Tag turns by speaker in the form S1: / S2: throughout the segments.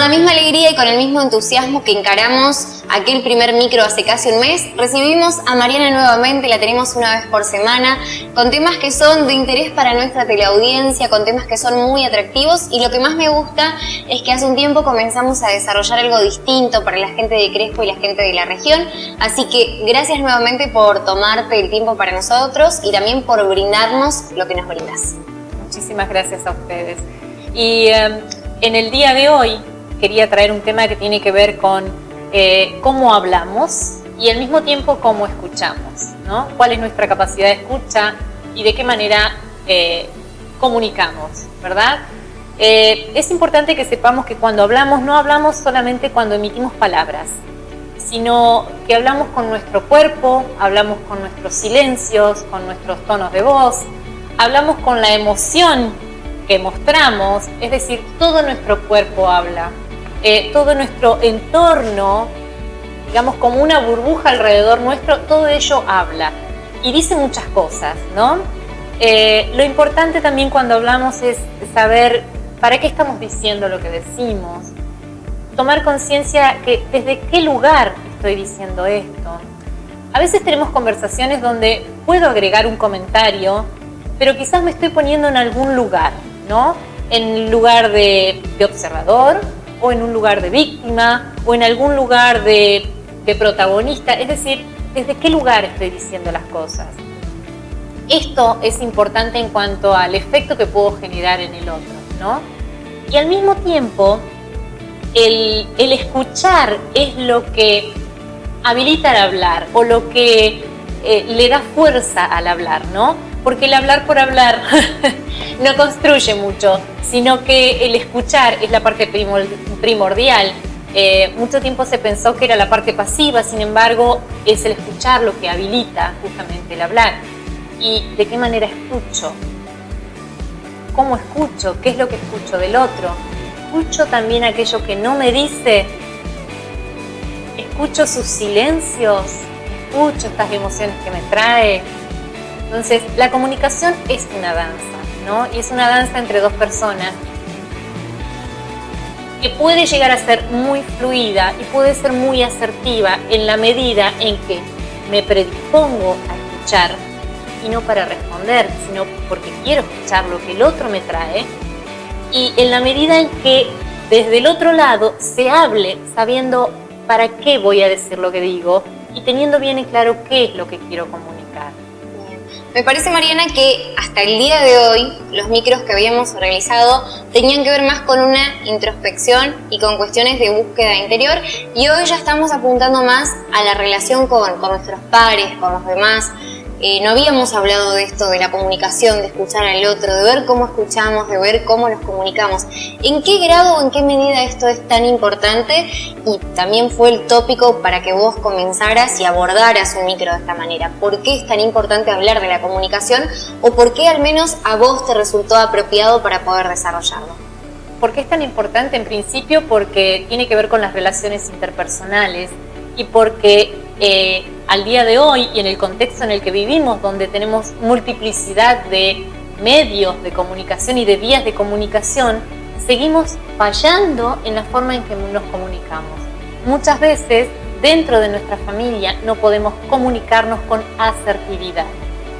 S1: la misma alegría y con el mismo entusiasmo que encaramos aquel primer micro hace casi un mes, recibimos a Mariana nuevamente, la tenemos una vez por semana, con temas que son de interés para nuestra teleaudiencia, con temas que son muy atractivos, y lo que más me gusta es que hace un tiempo comenzamos a desarrollar algo distinto para la gente de Crespo y la gente de la región, así que gracias nuevamente por tomarte el tiempo para nosotros y también por brindarnos lo que nos brindas.
S2: Muchísimas gracias a ustedes. Y en el día de hoy quería traer un tema que tiene que ver con cómo hablamos y al mismo tiempo cómo escuchamos, ¿no? Cuál es nuestra capacidad de escucha y de qué manera comunicamos, ¿verdad? Es importante que sepamos que cuando hablamos no hablamos solamente cuando emitimos palabras, sino que hablamos con nuestro cuerpo, hablamos con nuestros silencios, con nuestros tonos de voz, hablamos con la emoción que mostramos, es decir, todo nuestro cuerpo habla. Todo nuestro entorno, digamos como una burbuja alrededor nuestro, todo ello habla y dice muchas cosas, ¿no? Lo importante también cuando hablamos es saber para qué estamos diciendo lo que decimos, tomar conciencia que desde qué lugar estoy diciendo esto. A veces tenemos conversaciones donde puedo agregar un comentario, pero quizás me estoy poniendo en algún lugar, ¿no? En lugar de observador, o en un lugar de víctima, o en algún lugar de protagonista, es decir, ¿desde qué lugar estoy diciendo las cosas? Esto es importante en cuanto al efecto que puedo generar en el otro, ¿no? Y al mismo tiempo, el escuchar es lo que habilita al hablar, o lo que le da fuerza al hablar, ¿no? Porque el hablar por hablar no construye mucho, sino que el escuchar es la parte primordial. Mucho tiempo se pensó que era la parte pasiva, sin embargo, es el escuchar lo que habilita justamente el hablar. ¿Y de qué manera escucho? ¿Cómo escucho? ¿Qué es lo que escucho del otro? ¿Escucho también aquello que no me dice? ¿Escucho sus silencios? ¿Escucho estas emociones que me trae? Entonces, la comunicación es una danza, ¿no? Y es una danza entre dos personas que puede llegar a ser muy fluida y puede ser muy asertiva en la medida en que me predispongo a escuchar y no para responder, sino porque quiero escuchar lo que el otro me trae, y en la medida en que desde el otro lado se hable sabiendo para qué voy a decir lo que digo y teniendo bien en claro qué es lo que quiero comunicar.
S1: Me parece, Mariana, que hasta el día de hoy los micros que habíamos realizado tenían que ver más con una introspección y con cuestiones de búsqueda interior, y hoy ya estamos apuntando más a la relación con nuestros pares, con los demás. No habíamos hablado de esto, de la comunicación, de escuchar al otro, de ver cómo escuchamos, de ver cómo nos comunicamos. ¿En qué grado o en qué medida esto es tan importante? Y también fue el tópico para que vos comenzaras y abordaras un micro de esta manera. ¿Por qué es tan importante hablar de la comunicación? ¿O por qué al menos a vos te resultó apropiado para poder desarrollarlo?
S2: ¿Por qué es tan importante? En principio porque tiene que ver con las relaciones interpersonales y porque al día de hoy y en el contexto en el que vivimos, donde tenemos multiplicidad de medios de comunicación y de vías de comunicación, seguimos fallando en la forma en que nos comunicamos. Muchas veces dentro de nuestra familia no podemos comunicarnos con asertividad.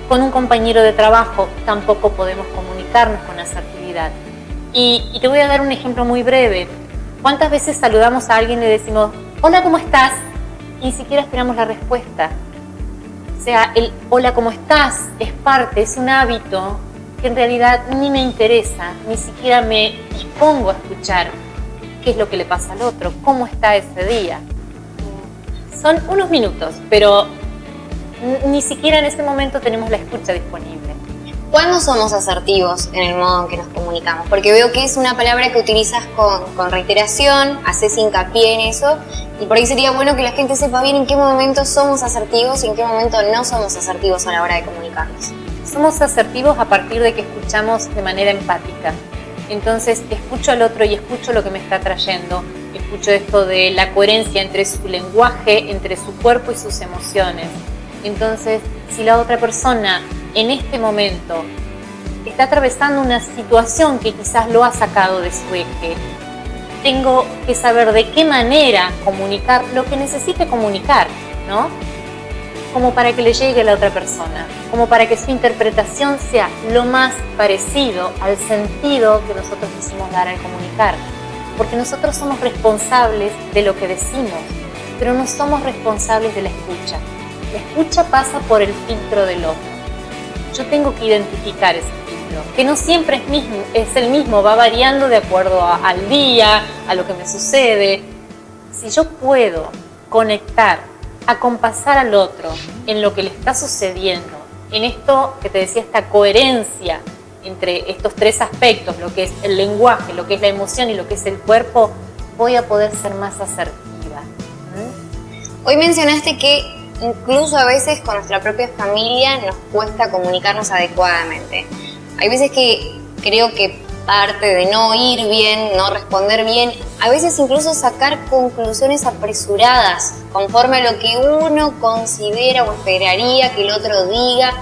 S2: Con un compañero de trabajo tampoco podemos comunicarnos con asertividad. Y te voy a dar un ejemplo muy breve. ¿Cuántas veces saludamos a alguien y le decimos, hola, ¿cómo estás? Y ni siquiera esperamos la respuesta. O sea, el hola, ¿cómo estás? Es parte, es un hábito que en realidad ni me interesa, ni siquiera me dispongo a escuchar qué es lo que le pasa al otro, cómo está ese día. Son unos minutos, pero ni siquiera en ese momento tenemos la escucha disponible.
S1: ¿Cuándo somos asertivos en el modo en que nos comunicamos? Porque veo que es una palabra que utilizas con reiteración, haces hincapié en eso, y por ahí sería bueno que la gente sepa bien en qué momento somos asertivos y en qué momento no somos asertivos a la hora de comunicarnos.
S2: Somos asertivos a partir de que escuchamos de manera empática. Entonces, escucho al otro y escucho lo que me está trayendo. Escucho esto de la coherencia entre su lenguaje, entre su cuerpo y sus emociones. Entonces, si la otra persona en este momento está atravesando una situación que quizás lo ha sacado de su eje, tengo que saber de qué manera comunicar lo que necesite comunicar, ¿no? Como para que le llegue a la otra persona, como para que su interpretación sea lo más parecido al sentido que nosotros quisimos dar al comunicar. Porque nosotros somos responsables de lo que decimos, pero no somos responsables de la escucha. La escucha pasa por el filtro del otro. Yo tengo que identificar ese filtro, que no siempre es el mismo, va variando de acuerdo al día, a lo que me sucede. Si yo puedo conectar, acompasar al otro en lo que le está sucediendo, en esto que te decía, esta coherencia entre estos tres aspectos, lo que es el lenguaje, lo que es la emoción y lo que es el cuerpo, voy a poder ser más asertiva.
S1: Hoy mencionaste que incluso a veces con nuestra propia familia nos cuesta comunicarnos adecuadamente. Hay veces que creo que parte de no oír bien, no responder bien, a veces incluso sacar conclusiones apresuradas conforme a lo que uno considera o esperaría que el otro diga.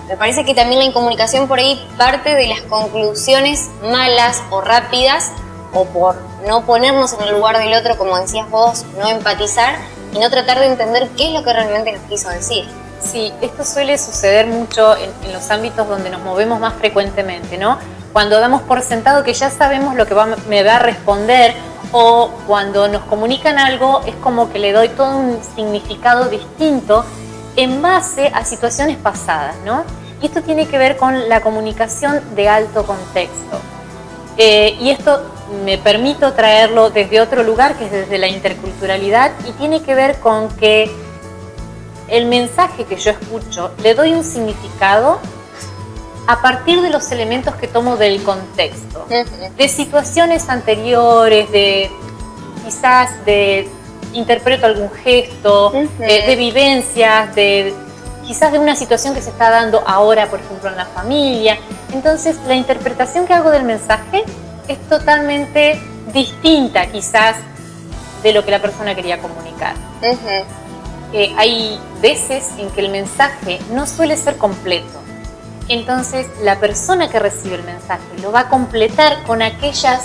S1: Me parece que también la incomunicación por ahí parte de las conclusiones malas o rápidas, o por no ponernos en el lugar del otro, como decías vos, no empatizar y no tratar de entender qué es lo que realmente nos quiso decir.
S2: Sí, esto suele suceder mucho en los ámbitos donde nos movemos más frecuentemente, ¿no? Cuando damos por sentado que ya sabemos lo que me va a responder, o cuando nos comunican algo es como que le doy todo un significado distinto en base a situaciones pasadas, ¿no? Y esto tiene que ver con la comunicación de alto contexto. Y esto me permito traerlo desde otro lugar, que es desde la interculturalidad, y tiene que ver con que el mensaje que yo escucho le doy un significado a partir de los elementos que tomo del contexto, de situaciones anteriores, quizás interpreto algún gesto, de vivencias, quizás de una situación que se está dando ahora, por ejemplo, en la familia. Entonces, la interpretación que hago del mensaje es totalmente distinta, quizás, de lo que la persona quería comunicar. Hay veces en que el mensaje no suele ser completo. Entonces, la persona que recibe el mensaje lo va a completar con aquellas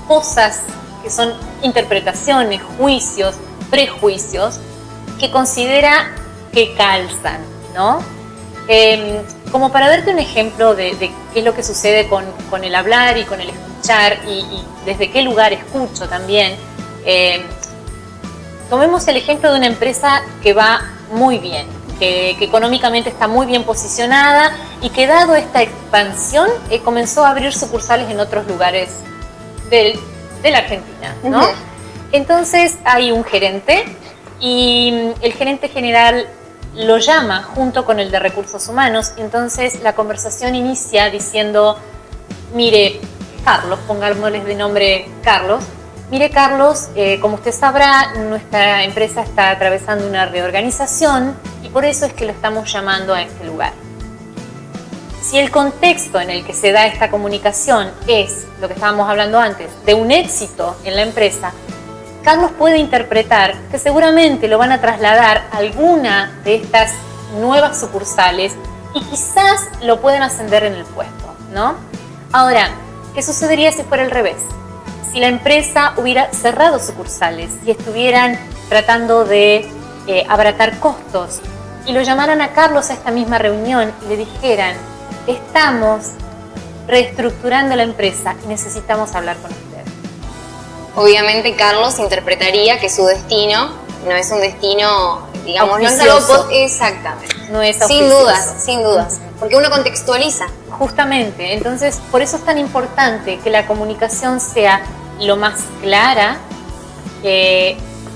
S2: cosas que son interpretaciones, juicios, prejuicios, que considera que calzan, ¿no? Como para darte un ejemplo de qué es lo que sucede con el hablar y con el escuchar y desde qué lugar escucho también, tomemos el ejemplo de una empresa que va muy bien, que económicamente está muy bien posicionada y que, dado esta expansión, comenzó a abrir sucursales en otros lugares de la Argentina, ¿no? Entonces hay un gerente y el gerente general lo llama junto con el de recursos humanos. Entonces la conversación inicia diciendo: mire, Carlos, pongámosles de nombre Carlos. Mire, Carlos, como usted sabrá, nuestra empresa está atravesando una reorganización y por eso es que lo estamos llamando a este lugar. Si el contexto en el que se da esta comunicación es lo que estábamos hablando antes, de un éxito en la empresa, Carlos puede interpretar que seguramente lo van a trasladar a alguna de estas nuevas sucursales y quizás lo pueden ascender en el puesto, ¿no? Ahora, ¿qué sucedería si fuera al revés? Si la empresa hubiera cerrado sucursales y estuvieran tratando de abaratar costos y lo llamaran a Carlos a esta misma reunión y le dijeran: estamos reestructurando la empresa y necesitamos hablar con usted.
S1: Obviamente Carlos interpretaría que su destino no es un destino, digamos,
S2: auspicioso.
S1: no es algo exactamente.
S2: No es
S1: sin dudas, sin dudas, porque uno contextualiza.
S2: Justamente, entonces por eso es tan importante que la comunicación sea lo más clara,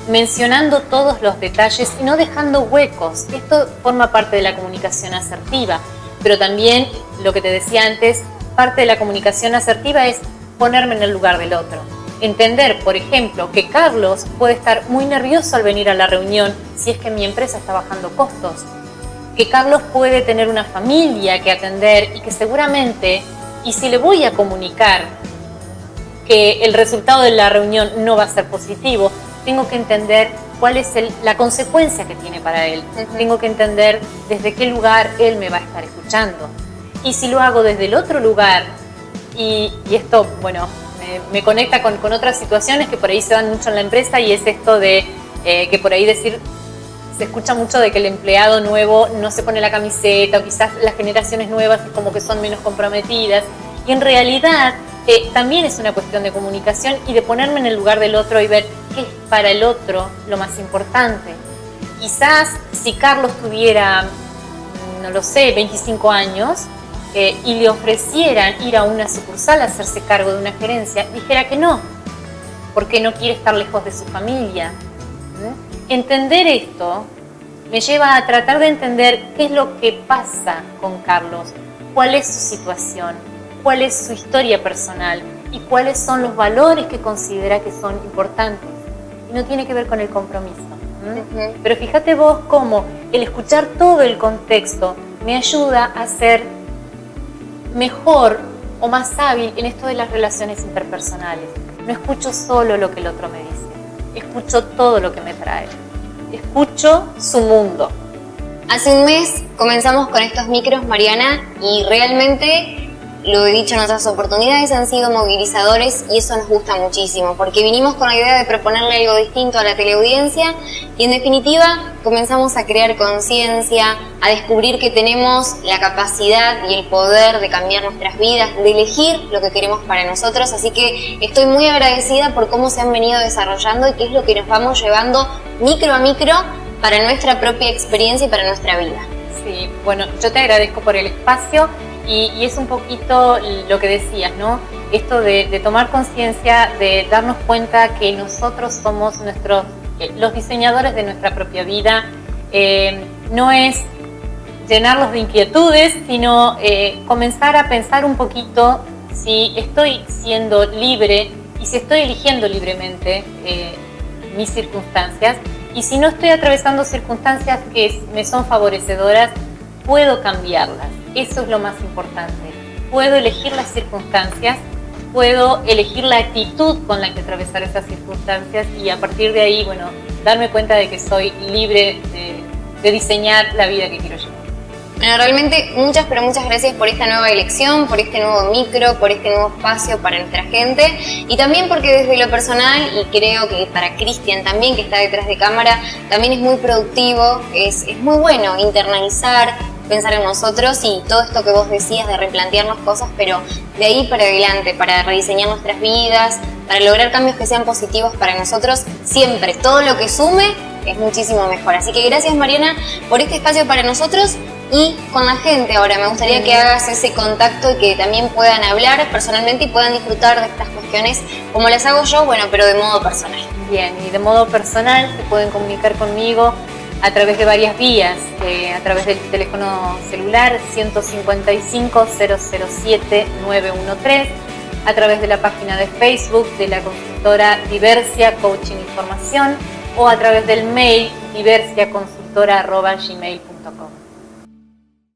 S2: mencionando todos los detalles y no dejando huecos. Esto forma parte de la comunicación asertiva, pero también, lo que te decía antes, parte de la comunicación asertiva es ponerme en el lugar del otro. Entender, por ejemplo, que Carlos puede estar muy nervioso al venir a la reunión si es que mi empresa está bajando costos, que Carlos puede tener una familia que atender y que seguramente, y si le voy a comunicar que el resultado de la reunión no va a ser positivo, tengo que entender cuál es la consecuencia que tiene para él. Tengo que entender desde qué lugar él me va a estar escuchando. Y si lo hago desde el otro lugar, y esto, bueno, me conecta con otras situaciones que por ahí se dan mucho en la empresa, y es esto de que por ahí se escucha mucho de que el empleado nuevo no se pone la camiseta, o quizás las generaciones nuevas como que son menos comprometidas, y en realidad también es una cuestión de comunicación y de ponerme en el lugar del otro y ver qué es para el otro lo más importante. Quizás si Carlos tuviera, no lo sé, 25 años y le ofrecieran ir a una sucursal a hacerse cargo de una gerencia, dijera que no, porque no quiere estar lejos de su familia. Entender esto me lleva a tratar de entender qué es lo que pasa con Carlos, cuál es su situación, cuál es su historia personal y cuáles son los valores que considera que son importantes. Y no tiene que ver con el compromiso. Pero fíjate vos cómo el escuchar todo el contexto me ayuda a ser mejor o más hábil en esto de las relaciones interpersonales. No escucho solo lo que el otro me dice, escucho todo lo que me trae, escucho su mundo.
S1: Hace un mes comenzamos con estos micros, Mariana, y realmente, lo he dicho en otras oportunidades, han sido movilizadores, y eso nos gusta muchísimo, porque vinimos con la idea de proponerle algo distinto a la teleaudiencia, y en definitiva comenzamos a crear conciencia, a descubrir que tenemos la capacidad y el poder de cambiar nuestras vidas, de elegir lo que queremos para nosotros. Así que estoy muy agradecida por cómo se han venido desarrollando y qué es lo que nos vamos llevando micro a micro para nuestra propia experiencia y para nuestra vida.
S2: Sí, bueno, yo te agradezco por el espacio. Y es un poquito lo que decías, ¿no? Esto de tomar conciencia, de darnos cuenta que nosotros somos los diseñadores de nuestra propia vida. No es llenarlos de inquietudes, sino comenzar a pensar un poquito si estoy siendo libre y si estoy eligiendo libremente mis circunstancias. Y si no estoy atravesando circunstancias que me son favorecedoras, puedo cambiarlas. Eso es lo más importante. Puedo elegir las circunstancias, puedo elegir la actitud con la que atravesar esas circunstancias, y a partir de ahí, bueno, darme cuenta de que soy libre de diseñar la vida que quiero llevar.
S1: Bueno, realmente muchas, pero muchas gracias por esta nueva elección, por este nuevo micro, por este nuevo espacio para nuestra gente, y también porque desde lo personal, y creo que para Cristian también, que está detrás de cámara, también es muy productivo, es muy bueno internalizar, pensar en nosotros y todo esto que vos decías de replantearnos cosas, pero de ahí para adelante, para rediseñar nuestras vidas, para lograr cambios que sean positivos para nosotros. Siempre, todo lo que sume es muchísimo mejor. Así que gracias, Mariana, por este espacio para nosotros y con la gente. Ahora me gustaría que hagas ese contacto y que también puedan hablar personalmente y puedan disfrutar de estas cuestiones como las hago yo, bueno, pero de modo personal.
S2: Bien, y de modo personal se pueden comunicar conmigo a través de varias vías, a través del teléfono celular 155-007-913, a través de la página de Facebook de la consultora Diversia Coaching y Formación, o a través del mail diversiaconsultora@gmail.com.